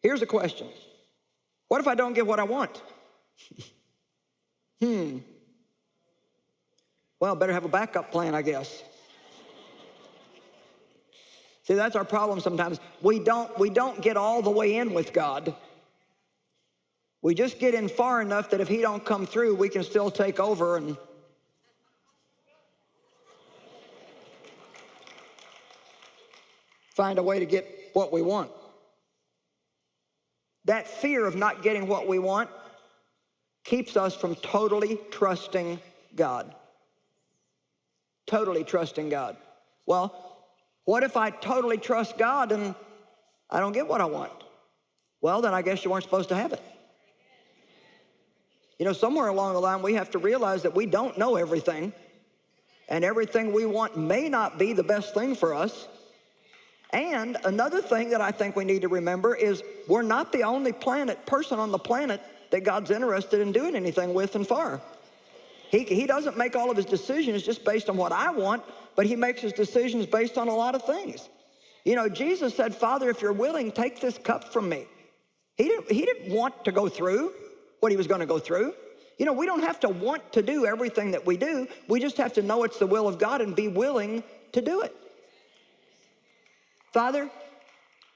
Here's a question. What if I don't get what I want? Well, better have a backup plan, I guess. See, that's our problem sometimes. We don't get all the way in with God. We just get in far enough that if he don't come through, we can still take over and find a way to get what we want. That fear of not getting what we want keeps us from totally trusting God. Totally trusting God. Well, what if I totally trust God and I don't get what I want? Well, then I guess you weren't supposed to have it. You know, somewhere along the line, we have to realize that we don't know everything, and everything we want may not be the best thing for us. And another thing that I think we need to remember is we're not the only person on the planet that God's interested in doing anything with and for. He doesn't make all of his decisions just based on what I want, but he makes his decisions based on a lot of things. You know, Jesus said, Father, if you're willing, take this cup from me. He didn't want to go through what he was going to go through. You know, we don't have to want to do everything that we do. We just have to know it's the will of God and be willing to do it. Father,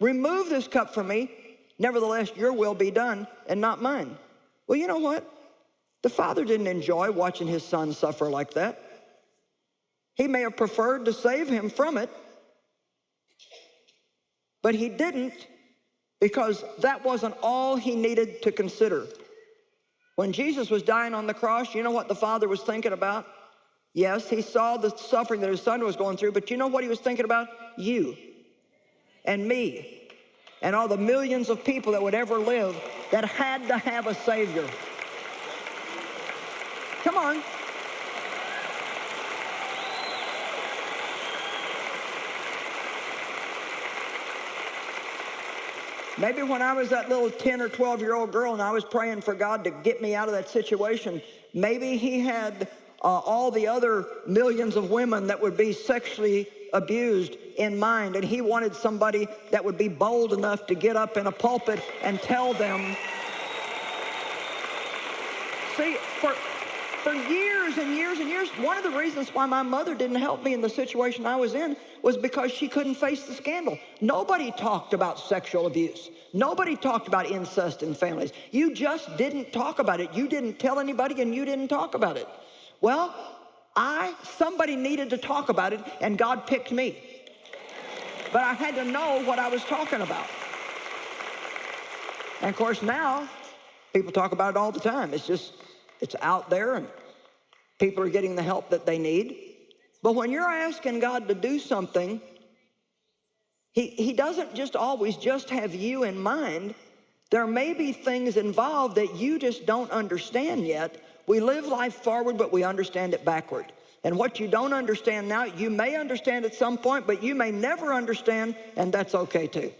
remove this cup from me. Nevertheless, your will be done and not mine. Well, you know what? The Father didn't enjoy watching his son suffer like that. He may have preferred to save him from it, but he didn't, because that wasn't all he needed to consider. When Jesus was dying on the cross, you know what the Father was thinking about? Yes, he saw the suffering that his son was going through, but you know what he was thinking about? You and me and all the millions of people that would ever live that had to have a Savior. Come on. Maybe when I was that little 10 or 12-year-old girl and I was praying for God to get me out of that situation, maybe he had all the other millions of women that would be sexually abused in mind, and he wanted somebody that would be bold enough to get up in a pulpit and tell them. See, for years and years and years, one of the reasons why my mother didn't help me in the situation I was in was because she couldn't face the scandal. Nobody talked about sexual abuse. Nobody talked about incest in families. You just didn't talk about it. You didn't tell anybody, and you didn't talk about it. Well, somebody needed to talk about it, and God picked me. But I had to know what I was talking about. And of course now, people talk about it all the time. It's out there, and people are getting the help that they need. But when you're asking God to do something, he doesn't just always just have you in mind. There may be things involved that you just don't understand yet. We live life forward, but we understand it backward. And what you don't understand now, you may understand at some point, but you may never understand, and that's okay too.